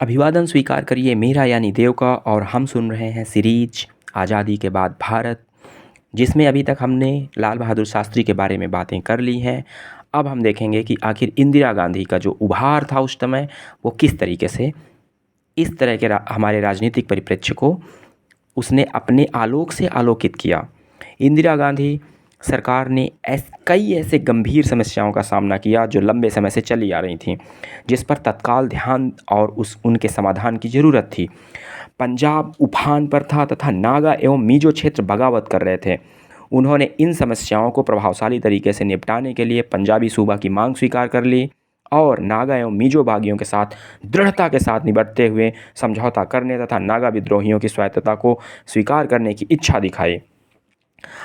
अभिवादन स्वीकार करिए मेरा यानी देव का। और हम सुन रहे हैं सीरीज आज़ादी के बाद भारत, जिसमें अभी तक हमने लाल बहादुर शास्त्री के बारे में बातें कर ली हैं। अब हम देखेंगे कि आखिर इंदिरा गांधी का जो उभार था उस समय वो किस तरीके से इस तरह के हमारे राजनीतिक परिप्रेक्ष्य को उसने अपने आलोक से आलोकित किया। इंदिरा गांधी सरकार ने कई ऐसे गंभीर समस्याओं का सामना किया जो लंबे समय से चली आ रही थीं, जिस पर तत्काल ध्यान और उनके समाधान की ज़रूरत थी। पंजाब उफान पर था तथा नागा एवं मिजो क्षेत्र बगावत कर रहे थे। उन्होंने इन समस्याओं को प्रभावशाली तरीके से निपटाने के लिए पंजाबी सूबा की मांग स्वीकार कर ली और नागा एवं मिजो बागियों के साथ दृढ़ता के साथ निपटते हुए समझौता करने तथा नागा विद्रोहियों की स्वायत्तता को स्वीकार करने की इच्छा दिखाई।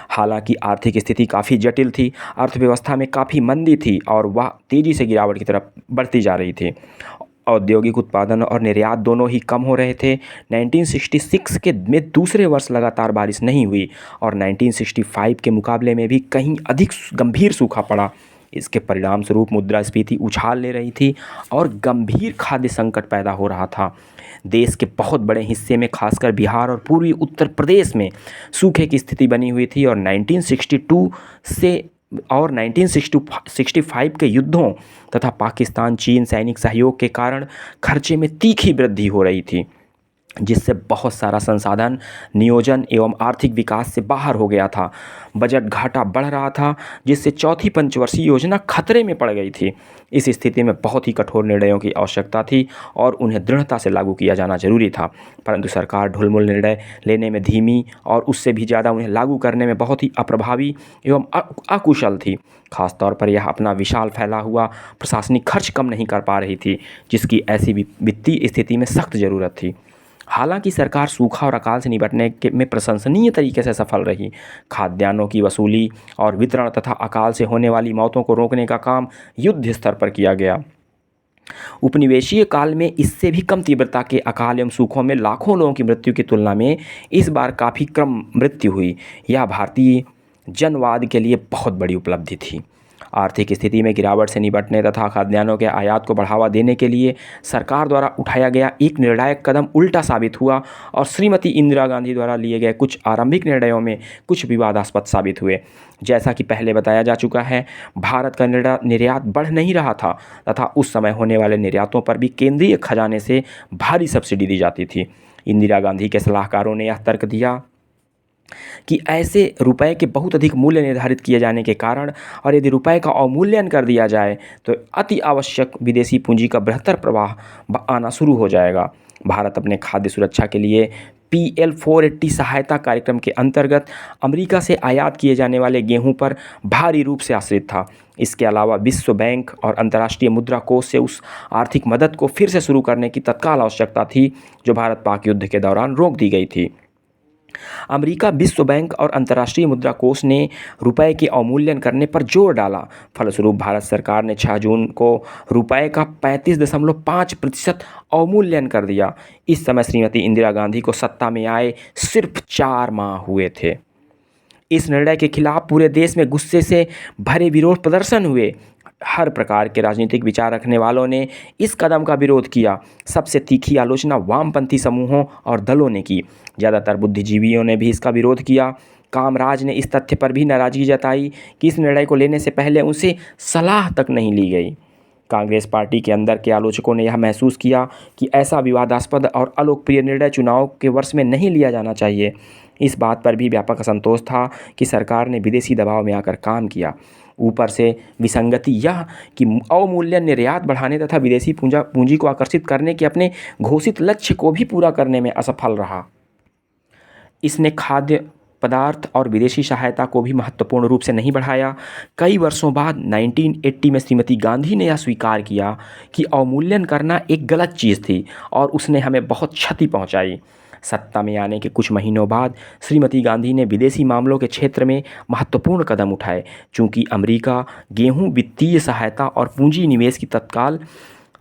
हालांकि आर्थिक स्थिति काफ़ी जटिल थी, अर्थव्यवस्था में काफ़ी मंदी थी और वह तेज़ी से गिरावट की तरफ बढ़ती जा रही थी। औद्योगिक उत्पादन और निर्यात दोनों ही कम हो रहे थे। 1966 के में दूसरे वर्ष लगातार बारिश नहीं हुई और 1965 के मुकाबले में भी कहीं अधिक गंभीर सूखा पड़ा। इसके परिणाम स्वरूप मुद्रास्फीति उछाल ले रही थी और गंभीर खाद्य संकट पैदा हो रहा था। देश के बहुत बड़े हिस्से में, खासकर बिहार और पूर्वी उत्तर प्रदेश में, सूखे की स्थिति बनी हुई थी और 1965 के युद्धों तथा पाकिस्तान चीन सैनिक सहयोग के कारण खर्चे में तीखी वृद्धि हो रही थी, जिससे बहुत सारा संसाधन नियोजन एवं आर्थिक विकास से बाहर हो गया था। बजट घाटा बढ़ रहा था, जिससे चौथी पंचवर्षीय योजना खतरे में पड़ गई थी। इस स्थिति में बहुत ही कठोर निर्णयों की आवश्यकता थी और उन्हें दृढ़ता से लागू किया जाना जरूरी था, परंतु सरकार ढुलमुल निर्णय लेने में धीमी और उससे भी ज़्यादा उन्हें लागू करने में बहुत ही अप्रभावी एवं अकुशल थी। खासतौर पर यह अपना विशाल फैला हुआ प्रशासनिक खर्च कम नहीं कर पा रही थी, जिसकी ऐसी वित्तीय स्थिति में सख्त ज़रूरत थी। हालांकि सरकार सूखा और अकाल से निपटने में प्रशंसनीय तरीके से सफल रही। खाद्यान्नों की वसूली और वितरण तथा अकाल से होने वाली मौतों को रोकने का काम युद्ध स्तर पर किया गया। उपनिवेशीय काल में इससे भी कम तीव्रता के अकाल एवं सूखों में लाखों लोगों की मृत्यु की तुलना में इस बार काफ़ी कम मृत्यु हुई। यह भारतीय जनवाद के लिए बहुत बड़ी उपलब्धि थी। आर्थिक स्थिति में गिरावट से निपटने तथा खाद्यान्नों के आयात को बढ़ावा देने के लिए सरकार द्वारा उठाया गया एक निर्णायक कदम उल्टा साबित हुआ और श्रीमती इंदिरा गांधी द्वारा लिए गए कुछ आरंभिक निर्णयों में कुछ विवादास्पद साबित हुए। जैसा कि पहले बताया जा चुका है, भारत का निर्यात बढ़ नहीं रहा था तथा उस समय होने वाले निर्यातों पर भी केंद्रीय खजाने से भारी सब्सिडी दी जाती थी। इंदिरा गांधी के सलाहकारों ने यह तर्क दिया कि ऐसे रुपए के बहुत अधिक मूल्य निर्धारित किए जाने के कारण और यदि रुपए का अवमूल्यन कर दिया जाए तो अति आवश्यक विदेशी पूंजी का बेहतर प्रवाह आना शुरू हो जाएगा। भारत अपने खाद्य सुरक्षा के लिए PL 480 सहायता कार्यक्रम के अंतर्गत अमेरिका से आयात किए जाने वाले गेहूं पर भारी रूप से आश्रित था। इसके अलावा विश्व बैंक और अंतर्राष्ट्रीय मुद्रा कोष से उस आर्थिक मदद को फिर से शुरू करने की तत्काल आवश्यकता थी जो भारत पाक युद्ध के दौरान रोक दी गई थी। अमेरिका, विश्व बैंक और अंतर्राष्ट्रीय मुद्रा कोष ने रुपए के अवमूल्यन करने पर जोर डाला। फलस्वरूप भारत सरकार ने 6 जून को रुपए का 35.5% अवमूल्यन कर दिया। इस समय श्रीमती इंदिरा गांधी को सत्ता में आए सिर्फ 4 माह हुए थे। इस निर्णय के खिलाफ पूरे देश में गुस्से से भरे विरोध प्रदर्शन हुए। हर प्रकार के राजनीतिक विचार रखने वालों ने इस कदम का विरोध किया। सबसे तीखी आलोचना वामपंथी समूहों और दलों ने की। ज़्यादातर बुद्धिजीवियों ने भी इसका विरोध किया। कामराज ने इस तथ्य पर भी नाराज़गी जताई कि इस निर्णय को लेने से पहले उनसे सलाह तक नहीं ली गई। कांग्रेस पार्टी के अंदर के आलोचकों ने यह महसूस किया कि ऐसा विवादास्पद और अलोकप्रिय निर्णय चुनाव के वर्ष में नहीं लिया जाना चाहिए। इस बात पर भी व्यापक असंतोष था कि सरकार ने विदेशी दबाव में आकर काम किया। ऊपर से विसंगति यह कि अवमूल्यन निर्यात बढ़ाने तथा विदेशी पूंजी को आकर्षित करने के अपने घोषित लक्ष्य को भी पूरा करने में असफल रहा। इसने खाद्य पदार्थ और विदेशी सहायता को भी महत्वपूर्ण रूप से नहीं बढ़ाया। कई वर्षों बाद 1980 में श्रीमती गांधी ने यह स्वीकार किया कि अवमूल्यन करना एक गलत चीज़ थी और उसने हमें बहुत क्षति पहुंचाई। सत्ता में आने के कुछ महीनों बाद श्रीमती गांधी ने विदेशी मामलों के क्षेत्र में महत्वपूर्ण कदम उठाए। चूँकि अमेरिका गेहूं, वित्तीय सहायता और पूंजी निवेश की तत्काल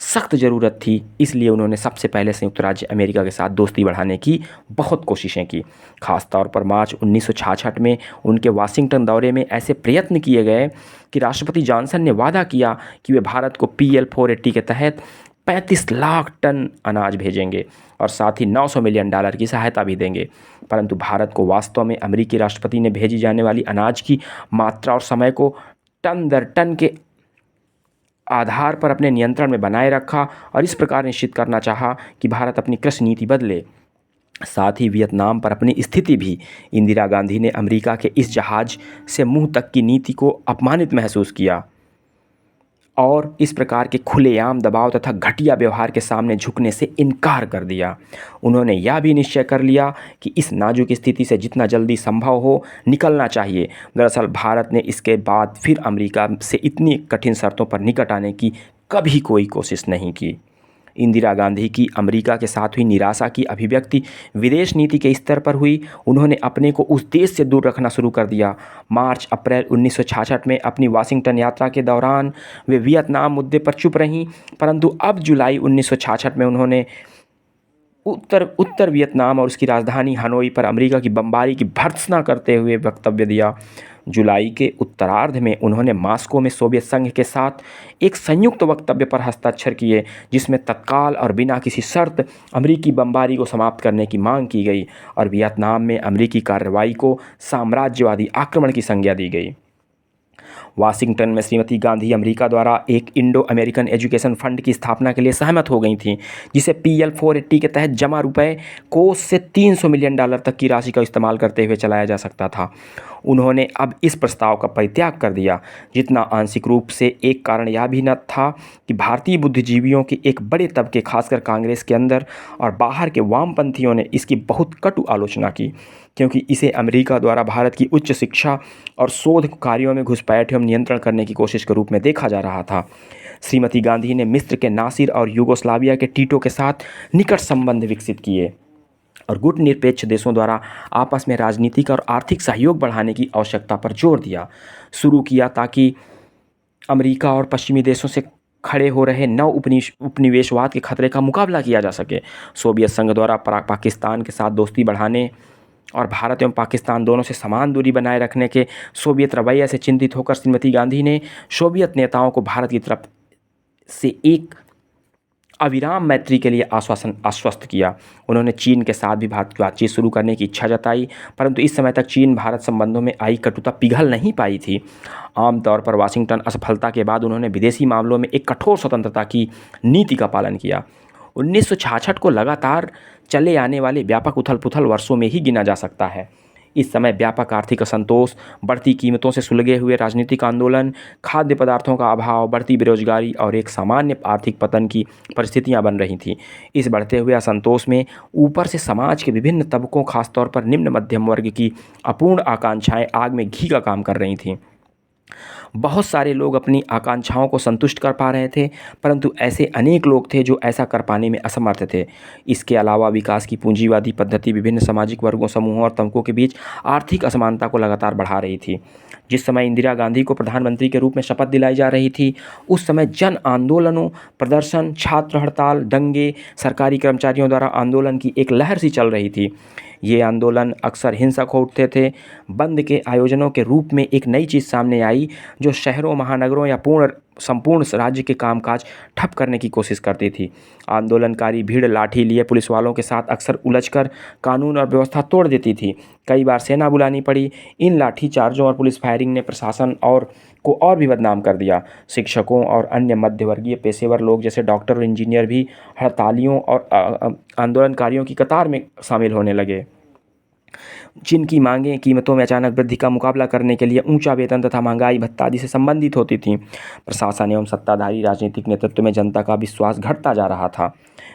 सख्त ज़रूरत थी, इसलिए उन्होंने सबसे पहले संयुक्त राज्य अमेरिका के साथ दोस्ती बढ़ाने की बहुत कोशिशें की। खास तौर पर मार्च 1966 में उनके वाशिंगटन दौरे में ऐसे प्रयत्न किए गए कि राष्ट्रपति जॉनसन ने वादा किया कि वे भारत को PL 480 के तहत 35 लाख टन अनाज भेजेंगे और साथ ही $900 मिलियन की सहायता भी देंगे। परंतु भारत को वास्तव में अमेरिकी राष्ट्रपति ने भेजी जाने वाली अनाज की मात्रा और समय को टन दर टन के आधार पर अपने नियंत्रण में बनाए रखा और इस प्रकार निश्चित करना चाहा कि भारत अपनी कृषि नीति बदले। साथ ही वियतनाम पर अपनी स्थिति भी इंदिरा गांधी ने अमेरिका के इस जहाज से मुंह तक की नीति को अपमानित महसूस किया और इस प्रकार के खुलेआम दबाव तथा घटिया व्यवहार के सामने झुकने से इनकार कर दिया। उन्होंने यह भी निश्चय कर लिया कि इस नाजुक स्थिति से जितना जल्दी संभव हो निकलना चाहिए। दरअसल भारत ने इसके बाद फिर अमेरिका से इतनी कठिन शर्तों पर निकट आने की कभी कोई कोशिश नहीं की। इंदिरा गांधी की अमेरिका के साथ हुई निराशा की अभिव्यक्ति विदेश नीति के स्तर पर हुई। उन्होंने अपने को उस देश से दूर रखना शुरू कर दिया। मार्च अप्रैल 1966 में अपनी वाशिंगटन यात्रा के दौरान वे वियतनाम मुद्दे पर चुप रहीं, परंतु अब जुलाई 1966 में उन्होंने उत्तर वियतनाम और उसकी राजधानी हनोई पर अमेरिका की बमबारी की भर्त्सना करते हुए वक्तव्य दिया। जुलाई के उत्तरार्ध में उन्होंने मॉस्को में सोवियत संघ के साथ एक संयुक्त वक्तव्य पर हस्ताक्षर किए, जिसमें तत्काल और बिना किसी शर्त अमेरिकी बमबारी को समाप्त करने की मांग की गई और वियतनाम में अमेरिकी कार्रवाई को साम्राज्यवादी आक्रमण की संज्ञा दी गई। वाशिंगटन में श्रीमती गांधी अमेरिका द्वारा एक इंडो अमेरिकन एजुकेशन फंड की स्थापना के लिए सहमत हो गई थीं, जिसे PL 480 के तहत जमा रुपए कोष से $300 मिलियन तक की राशि का इस्तेमाल करते हुए चलाया जा सकता था। उन्होंने अब इस प्रस्ताव का परित्याग कर दिया, जितना आंशिक रूप से एक कारण यह भी न था कि भारतीय बुद्धिजीवियों के एक बड़े तबके, खासकर कांग्रेस के अंदर और बाहर के वामपंथियों ने इसकी बहुत कटु आलोचना की, क्योंकि इसे अमेरिका द्वारा भारत की उच्च शिक्षा और शोध कार्यों में घुसपैठ एवं नियंत्रण करने की कोशिश के रूप में देखा जा रहा था। श्रीमती गांधी ने मिस्र के नासिर और यूगोस्लाविया के टीटो के साथ निकट संबंध विकसित किए और गुटनिरपेक्ष देशों द्वारा आपस में राजनीतिक और आर्थिक सहयोग बढ़ाने की आवश्यकता पर जोर दिया शुरू किया, ताकि अमेरिका और पश्चिमी देशों से खड़े हो रहे नव उपनिवेशवाद के खतरे का मुकाबला किया जा सके। सोवियत संघ द्वारा पाकिस्तान के साथ दोस्ती बढ़ाने और भारत एवं पाकिस्तान दोनों से समान दूरी बनाए रखने के सोवियत रवैये से चिंतित होकर श्रीमती गांधी ने सोवियत नेताओं को भारत की तरफ से एक अविराम मैत्री के लिए आश्वस्त किया। उन्होंने चीन के साथ भी बातचीत शुरू करने की इच्छा जताई, परंतु इस समय तक चीन भारत संबंधों में आई कटुता पिघल नहीं पाई थी। आमतौर पर वाशिंगटन असफलता के बाद उन्होंने विदेशी मामलों में एक कठोर स्वतंत्रता की नीति का पालन किया। 1966 को लगातार चले आने वाले व्यापक उथल पुथल वर्षों में ही गिना जा सकता है। इस समय व्यापक आर्थिक असंतोष, बढ़ती कीमतों से सुलगे हुए राजनीतिक आंदोलन, खाद्य पदार्थों का अभाव, बढ़ती बेरोजगारी और एक सामान्य आर्थिक पतन की परिस्थितियां बन रही थीं। इस बढ़ते हुए असंतोष में ऊपर से समाज के विभिन्न तबकों, खासतौर पर निम्न मध्यम वर्ग की अपूर्ण आकांक्षाएं आग में घी का काम कर रही थीं। बहुत सारे लोग अपनी आकांक्षाओं को संतुष्ट कर पा रहे थे, परंतु ऐसे अनेक लोग थे जो ऐसा कर पाने में असमर्थ थे। इसके अलावा विकास की पूंजीवादी पद्धति विभिन्न सामाजिक वर्गों, समूहों और तबकों के बीच आर्थिक असमानता को लगातार बढ़ा रही थी। जिस समय इंदिरा गांधी को प्रधानमंत्री के रूप में शपथ दिलाई जा रही थी, उस समय जन आंदोलनों, प्रदर्शन, छात्र हड़ताल, दंगे, सरकारी कर्मचारियों द्वारा आंदोलन की एक लहर सी चल रही थी। ये आंदोलन अक्सर हिंसक हो उठते थे। बंद के आयोजनों के रूप में एक नई चीज़ सामने आई, जो शहरों, महानगरों या संपूर्ण राज्य के कामकाज ठप करने की कोशिश करती थी। आंदोलनकारी भीड़ लाठी लिए पुलिस वालों के साथ अक्सर उलझकर कानून और व्यवस्था तोड़ देती थी। कई बार सेना बुलानी पड़ी। इन लाठी चार्जों और पुलिस फायरिंग ने प्रशासन को और भी बदनाम कर दिया। शिक्षकों और अन्य मध्यवर्गीय पेशेवर लोग जैसे डॉक्टर और इंजीनियर भी हड़तालियों और आंदोलनकारियों की कतार में शामिल होने लगे, जिनकी मांगें कीमतों में अचानक वृद्धि का मुकाबला करने के लिए ऊंचा वेतन तथा महंगाई भत्ता आदि से संबंधित होती थीं। प्रशासन एवं सत्ताधारी राजनीतिक नेतृत्व में जनता का विश्वास घटता जा रहा था।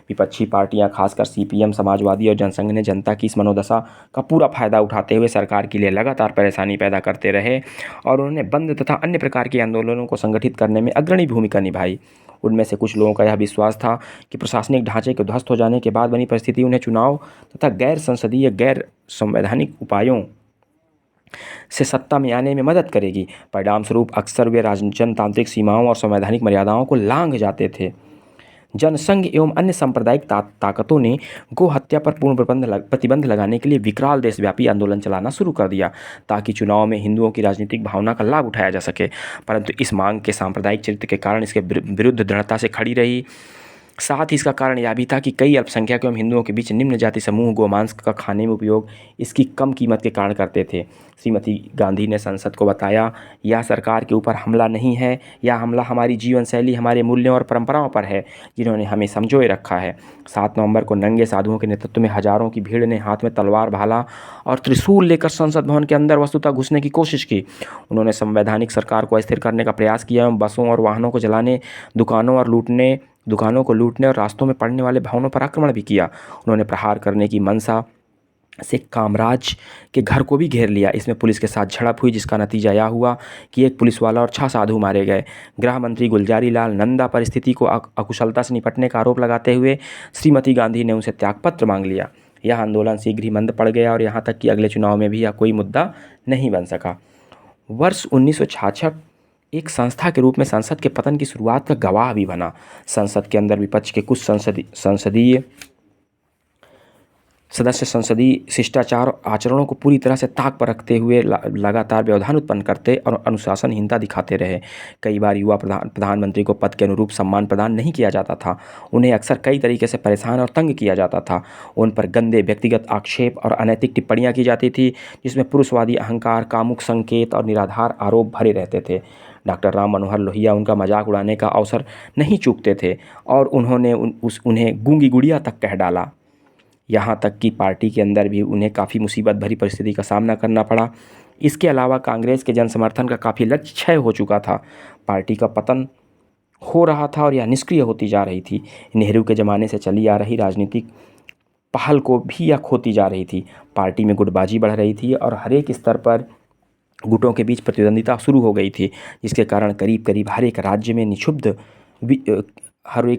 विपक्षी पार्टियां, खासकर CPM, समाजवादी और जनसंघ ने जनता की इस मनोदशा का पूरा फायदा उठाते हुए सरकार के लिए लगातार परेशानी पैदा करते रहे और उन्होंने बंद तथा अन्य प्रकार के आंदोलनों को संगठित करने में अग्रणी भूमिका निभाई। उनमें से कुछ लोगों का यह विश्वास था कि प्रशासनिक ढांचे के ध्वस्त हो जाने के बाद बनी परिस्थिति उन्हें चुनाव तथा गैर संसदीय, गैर संवैधानिक उपायों से सत्ता में आने में मदद करेगी। परिणाम स्वरूप अक्सर वे जनतांत्रिक सीमाओं और संवैधानिक मर्यादाओं को लांघ जाते थे। जनसंघ एवं अन्य सांप्रदायिक ताकतों ने गो हत्या पर पूर्ण प्रतिबंध लगाने के लिए विकराल देशव्यापी आंदोलन चलाना शुरू कर दिया, ताकि चुनाव में हिंदुओं की राजनीतिक भावना का लाभ उठाया जा सके। परंतु इस मांग के सांप्रदायिक चरित्र के कारण इसके विरुद्ध दृढ़ता से खड़ी रही साथ ही इसका कारण यह भी था कि कई अल्पसंख्यक एवं हिंदुओं के बीच निम्न जाति समूह गोमांस का खाने में उपयोग इसकी कम कीमत के कारण करते थे। श्रीमती गांधी ने संसद को बताया, यह सरकार के ऊपर हमला नहीं है, यह हमला हमारी जीवन शैली, हमारे मूल्यों और परंपराओं पर है, जिन्होंने हमें समझोए रखा है। 7 नवंबर को नंगे साधुओं के नेतृत्व में हजारों की भीड़ ने हाथ में तलवार, भाला और त्रिशूल लेकर संसद भवन के अंदर वस्तुतः घुसने की कोशिश की। उन्होंने संवैधानिक सरकार को अस्थिर करने का प्रयास किया एवं बसों और वाहनों को जलाने, दुकानों को लूटने और रास्तों में पड़ने वाले भवनों पर आक्रमण भी किया। उन्होंने प्रहार करने की मंशा से कामराज के घर को भी घेर लिया। इसमें पुलिस के साथ झड़प हुई, जिसका नतीजा यह हुआ कि एक पुलिस वाला और 6 साधु मारे गए। गृह मंत्री गुलजारी लाल नंदा पर स्थिति को अकुशलता से निपटने का आरोप लगाते हुए श्रीमती गांधी ने उनसे त्यागपत्र मांग लिया। यह आंदोलन शीघ्र ही मंद पड़ गया और यहाँ तक कि अगले चुनाव में भी यह कोई मुद्दा नहीं बन सका। वर्ष 1966 एक संस्था के रूप में संसद के पतन की शुरुआत का गवाह भी बना। संसद के अंदर विपक्ष के कुछ संसदीय सदस्य संसदीय शिष्टाचार और आचरणों को पूरी तरह से ताक पर रखते हुए लगातार व्यवधान उत्पन्न करते और अनुशासनहीनता दिखाते रहे। कई बार युवा प्रधानमंत्री को पद के अनुरूप सम्मान प्रदान नहीं किया जाता था। उन्हें अक्सर कई तरीके से परेशान और तंग किया जाता था। उन पर गंदे व्यक्तिगत आक्षेप और अनैतिक टिप्पणियाँ की जाती थी, जिसमें पुरुषवादी अहंकार, कामुक संकेत और निराधार आरोप भरे रहते थे। डॉक्टर राम मनोहर लोहिया उनका मजाक उड़ाने का अवसर नहीं चूकते थे और उन्होंने उन्हें गूंगी गुड़िया तक कह डाला। यहाँ तक कि पार्टी के अंदर भी उन्हें काफ़ी मुसीबत भरी परिस्थिति का सामना करना पड़ा। इसके अलावा कांग्रेस के जन समर्थन का काफ़ी लक्ष्य क्षय हो चुका था। पार्टी का पतन हो रहा था और यह निष्क्रिय होती जा रही थी। नेहरू के ज़माने से चली आ रही राजनीतिक पहल को भी यह खोती जा रही थी। पार्टी में गुटबाजी बढ़ रही थी और हर एक स्तर पर गुटों के बीच प्रतिद्वंदिता शुरू हो गई थी, जिसके कारण करीब करीब हर एक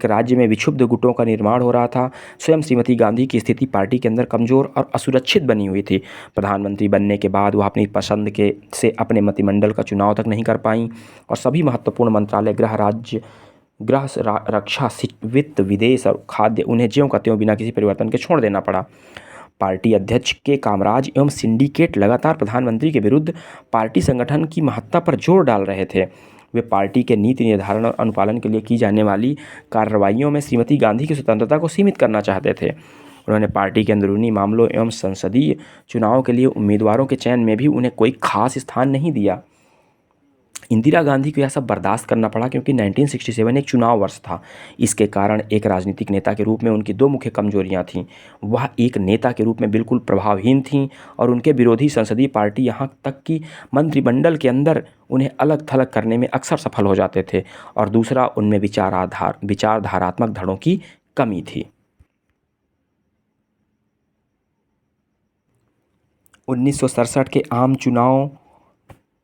राज्य में विक्षुब्ध गुटों का निर्माण हो रहा था। स्वयं श्रीमती गांधी की स्थिति पार्टी के अंदर कमज़ोर और असुरक्षित बनी हुई थी। प्रधानमंत्री बनने के बाद वह अपनी पसंद से अपने मंत्रिमंडल का चुनाव तक नहीं कर पाईं और सभी महत्वपूर्ण मंत्रालय, गृह रक्षा, वित्त, विदेश और खाद्य उन्हें ज्यों का त्यों बिना किसी परिवर्तन के छोड़ देना पड़ा। पार्टी अध्यक्ष के कामराज एवं सिंडिकेट लगातार प्रधानमंत्री के विरुद्ध पार्टी संगठन की महत्ता पर जोर डाल रहे थे। वे पार्टी के नीति निर्धारण और अनुपालन के लिए की जाने वाली कार्रवाइयों में श्रीमती गांधी की स्वतंत्रता को सीमित करना चाहते थे। उन्होंने पार्टी के अंदरूनी मामलों एवं संसदीय चुनाव के लिए उम्मीदवारों के चयन में भी उन्हें कोई खास स्थान नहीं दिया। इंदिरा गांधी को यह सब बर्दाश्त करना पड़ा क्योंकि 1967 एक चुनाव वर्ष था। इसके कारण एक राजनीतिक नेता के रूप में उनकी 2 मुख्य कमजोरियां थीं। वह एक नेता के रूप में बिल्कुल प्रभावहीन थीं और उनके विरोधी संसदीय पार्टी यहाँ तक कि मंत्रिमंडल के अंदर उन्हें अलग थलग करने में अक्सर सफल हो जाते थे। और दूसरा, उनमें विचारधारात्मक धड़ों की कमी थी। 1967 के आम चुनाव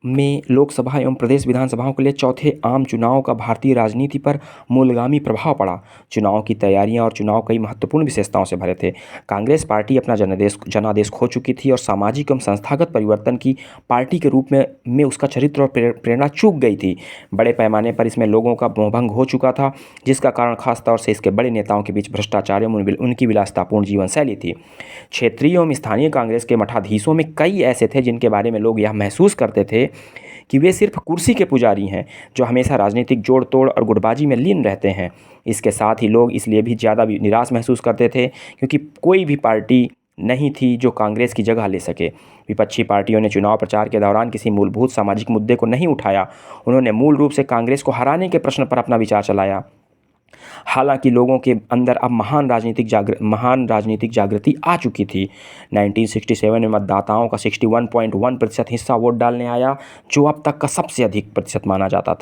में लोकसभा एवं प्रदेश विधानसभाओं के लिए चौथे आम चुनाव का भारतीय राजनीति पर मूलगामी प्रभाव पड़ा। चुनाव की तैयारियां और चुनाव कई महत्वपूर्ण विशेषताओं से भरे थे। कांग्रेस पार्टी अपना जनादेश खो चुकी थी और सामाजिक एवं संस्थागत परिवर्तन की पार्टी के रूप में उसका चरित्र और प्रेरणा चूक गई थी। बड़े पैमाने पर इसमें लोगों का मोहभंग हो चुका था, जिसका कारण खासतौर से इसके बड़े नेताओं के बीच भ्रष्टाचार एवं उनकी विलासितापूर्ण जीवन शैली थी। क्षेत्रीय एवं स्थानीय कांग्रेस के मठाधीशों में कई ऐसे थे जिनके बारे में लोग यह महसूस करते थे कि वे सिर्फ कुर्सी के पुजारी हैं, जो हमेशा राजनीतिक जोड़ तोड़ और गुटबाजी में लीन रहते हैं। इसके साथ ही लोग इसलिए भी ज़्यादा निराश महसूस करते थे क्योंकि कोई भी पार्टी नहीं थी जो कांग्रेस की जगह ले सके। विपक्षी पार्टियों ने चुनाव प्रचार के दौरान किसी मूलभूत सामाजिक मुद्दे को नहीं उठाया। उन्होंने मूल रूप से कांग्रेस को हराने के प्रश्न पर अपना विचार चलाया। हालांकि लोगों के अंदर अब महान राजनीतिक जागृति आ चुकी थी। 1967 में मतदाताओं का 61.1% हिस्सा वोट डालने आया, जो अब तक का सबसे अधिक प्रतिशत माना जाता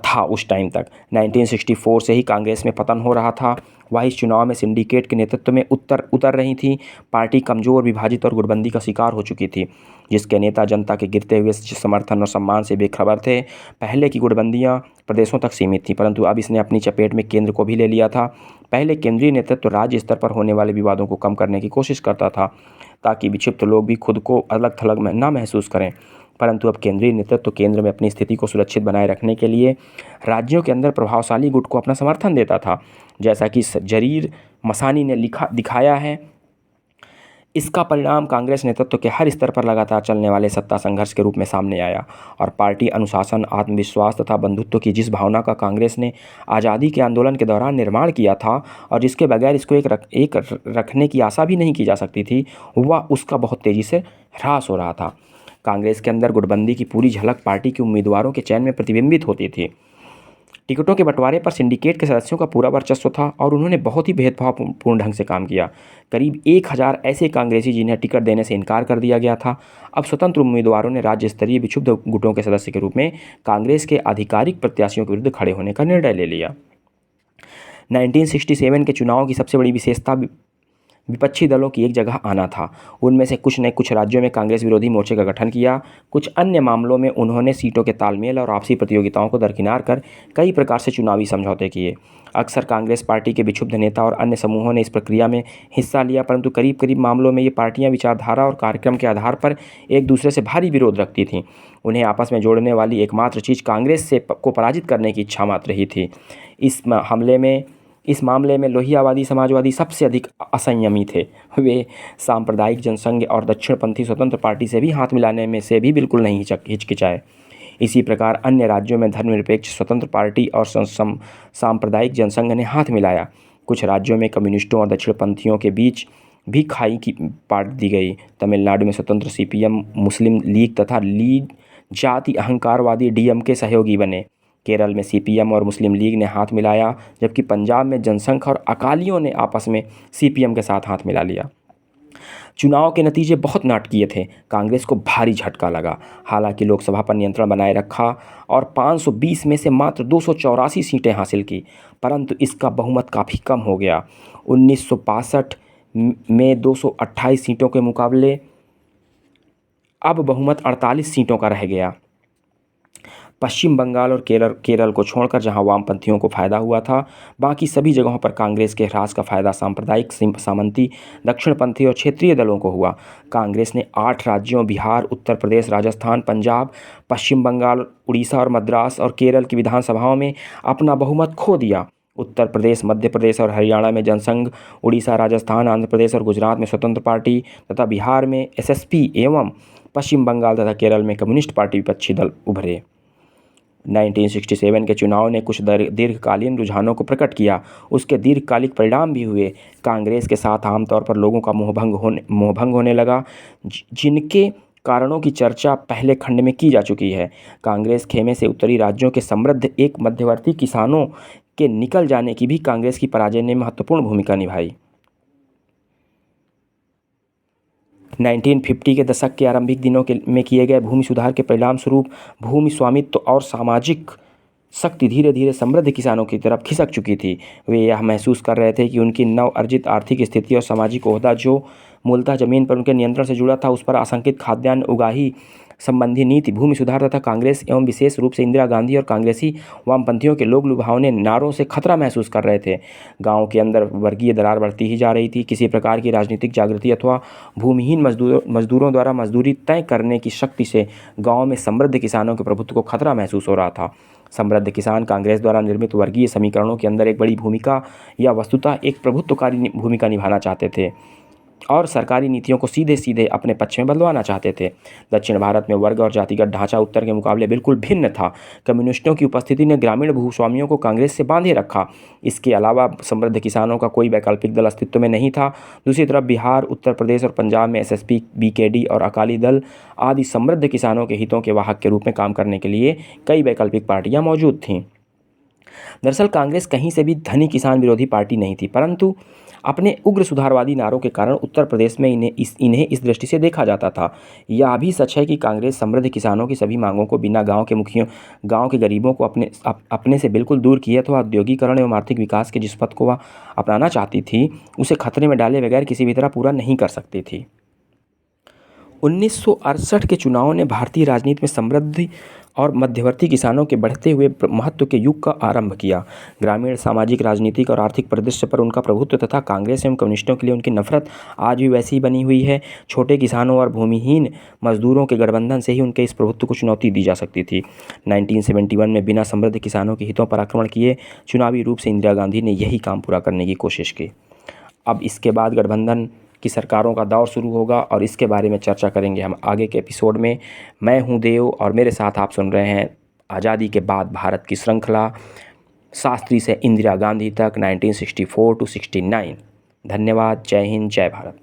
था उस टाइम तक। 1964 से ही कांग्रेस में पतन हो रहा था। वह इस चुनाव में सिंडिकेट के नेतृत्व में उतर रही थी। पार्टी कमज़ोर, विभाजित और गुटबंदी का शिकार हो चुकी थी, जिसके नेता जनता के गिरते हुए समर्थन और सम्मान से बेखबर थे। पहले की गुटबंदियां प्रदेशों तक सीमित थी, परंतु अब इसने अपनी चपेट में केंद्र को भी ले लिया था। पहले केंद्रीय नेतृत्व राज्य स्तर पर होने वाले विवादों को कम करने की कोशिश करता था, ताकि विक्षिप्त लोग भी खुद को अलग थलग में न महसूस करें, परंतु अब केंद्रीय नेतृत्व केंद्र में अपनी स्थिति को सुरक्षित बनाए रखने के लिए राज्यों के अंदर प्रभावशाली गुट को अपना समर्थन देता था। जैसा कि जरीर मसानी ने दिखाया है, इसका परिणाम कांग्रेस नेतृत्व के हर स्तर पर लगातार चलने वाले सत्ता संघर्ष के रूप में सामने आया और पार्टी अनुशासन, आत्मविश्वास तथा बंधुत्व की जिस भावना का कांग्रेस ने आज़ादी के आंदोलन के दौरान निर्माण किया था और जिसके बगैर इसको एक रखने की आशा भी नहीं की जा सकती थी, वह उसका बहुत तेज़ी से ह्रास हो रहा था। कांग्रेस के अंदर गुटबंदी की पूरी झलक पार्टी के उम्मीदवारों के चयन में प्रतिबिंबित होती थी। टिकटों के बंटवारे पर सिंडिकेट के सदस्यों का पूरा वर्चस्व था और उन्होंने बहुत ही भेदभावपूर्ण ढंग से काम किया। करीब 1000 ऐसे कांग्रेसी जिन्हें टिकट देने से इनकार कर दिया गया था, अब स्वतंत्र उम्मीदवारों ने राज्य स्तरीय विक्षुब्ध गुटों के सदस्य के रूप में कांग्रेस के आधिकारिक प्रत्याशियों के विरुद्ध खड़े होने का निर्णय ले लिया। 1967 के चुनाव की सबसे बड़ी विशेषता विपक्षी दलों की एक जगह आना था। उनमें से कुछ ने कुछ राज्यों में कांग्रेस विरोधी मोर्चे का गठन किया, कुछ अन्य मामलों में उन्होंने सीटों के तालमेल और आपसी प्रतियोगिताओं को दरकिनार कर कई प्रकार से चुनावी समझौते किए। अक्सर कांग्रेस पार्टी के विक्षुब्ध नेता और अन्य समूहों ने इस प्रक्रिया में हिस्सा लिया, परंतु करीब करीब मामलों में ये पार्टियां विचारधारा और कार्यक्रम के आधार पर एक दूसरे से भारी विरोध रखती थीं। उन्हें आपस में जोड़ने वाली एकमात्र चीज़ कांग्रेस को पराजित करने की इच्छा मात्र ही थी। इस मामले में लोहियावादी समाजवादी सबसे अधिक असंयमी थे। वे सांप्रदायिक जनसंघ और दक्षिणपंथी स्वतंत्र पार्टी से भी हाथ मिलाने में से भी बिल्कुल नहीं हिचकिचाए। इसी प्रकार अन्य राज्यों में धर्मनिरपेक्ष स्वतंत्र पार्टी और सांप्रदायिक जनसंघ ने हाथ मिलाया। कुछ राज्यों में कम्युनिस्टों और दक्षिणपंथियों के बीच भी खाई की पाट दी गई। तमिलनाडु में स्वतंत्र सीपीएम, मुस्लिम लीग तथा लीग जाति अहंकारवादी डीएमके सहयोगी बने। केरल में सीपीएम और मुस्लिम लीग ने हाथ मिलाया, जबकि पंजाब में जनसंघ और अकालियों ने आपस में सीपीएम के साथ हाथ मिला लिया। चुनाव के नतीजे बहुत नाटकीय थे। कांग्रेस को भारी झटका लगा। हालांकि लोकसभा पर नियंत्रण बनाए रखा और 520 में से मात्र 284 सीटें हासिल की, परंतु इसका बहुमत काफ़ी कम हो गया। 1962 में 228 सीटों के मुकाबले अब बहुमत 48 सीटों का रह गया। पश्चिम बंगाल और केरल को छोड़कर जहां वामपंथियों को फायदा हुआ था, बाकी सभी जगहों पर कांग्रेस के ह्रास का फायदा सांप्रदायिक, सामंती, दक्षिणपंथी और क्षेत्रीय दलों को हुआ। कांग्रेस ने 8 राज्यों बिहार, उत्तर प्रदेश, राजस्थान, पंजाब, पश्चिम बंगाल, उड़ीसा और मद्रास और केरल की विधानसभाओं में अपना बहुमत खो दिया। उत्तर प्रदेश, मध्य प्रदेश और हरियाणा में जनसंघ, उड़ीसा, राजस्थान, आंध्र प्रदेश और गुजरात में स्वतंत्र पार्टी तथा बिहार में एसएसपी एवं पश्चिम बंगाल तथा केरल में कम्युनिस्ट पार्टी विपक्षी दल उभरे। 1967 के चुनाव ने कुछ दीर्घकालीन रुझानों को प्रकट किया। उसके दीर्घकालिक परिणाम भी हुए। कांग्रेस के साथ आमतौर पर लोगों का मोहभंग होने लगा, जिनके कारणों की चर्चा पहले खंड में की जा चुकी है। कांग्रेस खेमे से उत्तरी राज्यों के समृद्ध एक मध्यवर्ती किसानों के निकल जाने की भी कांग्रेस की पराजय ने महत्वपूर्ण भूमिका निभाई। 1950 के दशक के आरंभिक दिनों में किए गए भूमि सुधार के परिणाम स्वरूप भूमि स्वामित्व और सामाजिक शक्ति धीरे धीरे समृद्ध किसानों की तरफ खिसक चुकी थी। वे यह महसूस कर रहे थे कि उनकी नव अर्जित आर्थिक स्थिति और सामाजिक ओहदा, जो मूलतः जमीन पर उनके नियंत्रण से जुड़ा था, उस पर आशंकित खाद्यान्न उगाही संबंधी नीति, भूमि सुधार तथा कांग्रेस एवं विशेष रूप से इंदिरा गांधी और कांग्रेसी वामपंथियों के लोग लुभावने नारों से खतरा महसूस कर रहे थे। गांव के अंदर वर्गीय दरार बढ़ती ही जा रही थी। किसी प्रकार की राजनीतिक जागृति अथवा भूमिहीन मजदूरों द्वारा मजदूरी तय करने की शक्ति से गाँव में समृद्ध किसानों के प्रभुत्व को खतरा महसूस हो रहा था। समृद्ध किसान कांग्रेस द्वारा निर्मित वर्गीय समीकरणों के अंदर एक बड़ी भूमिका या वस्तुतः एक प्रभुत्वकारी भूमिका निभाना चाहते थे और सरकारी नीतियों को सीधे सीधे अपने पक्ष में बदलवाना चाहते थे। दक्षिण भारत में वर्ग और जातिगत ढांचा उत्तर के मुकाबले बिल्कुल भिन्न था। कम्युनिस्टों की उपस्थिति ने ग्रामीण भूस्वामियों को कांग्रेस से बांधे रखा। इसके अलावा समृद्ध किसानों का कोई वैकल्पिक दल अस्तित्व में नहीं था। दूसरी तरफ बिहार, उत्तर प्रदेश और पंजाब में एसएसपी, बीकेडी और अकाली दल आदि समृद्ध किसानों के हितों के वाहक के रूप में काम करने के लिए कई वैकल्पिक पार्टियां मौजूद थीं। दरअसल कांग्रेस कहीं से भी धनी किसान विरोधी पार्टी नहीं थी, परंतु अपने उग्र सुधारवादी नारों के कारण उत्तर प्रदेश में इन्हें इस दृष्टि से देखा जाता था। यह भी सच है कि कांग्रेस समृद्ध किसानों की सभी मांगों को बिना गांव के मुखियों, गांव के गरीबों को अपने से बिल्कुल दूर किए अथवा औद्योगिकरण एवं आर्थिक विकास के जिस पथ को वह अपनाना चाहती थी, उसे खतरे में डाले बगैर किसी भी तरह पूरा नहीं कर सकती थी। 1968 के चुनाव ने भारतीय राजनीति में समृद्धि और मध्यवर्ती किसानों के बढ़ते हुए महत्व के युग का आरंभ किया। ग्रामीण, सामाजिक, राजनीतिक और आर्थिक परिदृश्य पर उनका प्रभुत्व तथा कांग्रेस एवं कम्युनिस्टों के लिए उनकी नफरत आज भी वैसी ही बनी हुई है। छोटे किसानों और भूमिहीन मजदूरों के गठबंधन से ही उनके इस प्रभुत्व को चुनौती दी जा सकती थी। 1971 में बिना समृद्ध किसानों के हितों पर आक्रमण किए चुनावी रूप से इंदिरा गांधी ने यही काम पूरा करने की कोशिश की। अब इसके बाद गठबंधन की सरकारों का दौर शुरू होगा और इसके बारे में चर्चा करेंगे हम आगे के एपिसोड में। मैं हूं देव और मेरे साथ आप सुन रहे हैं आज़ादी के बाद भारत की श्रृंखला, शास्त्री से इंदिरा गांधी तक 1964 टू 69। धन्यवाद। जय हिंद, जय भारत।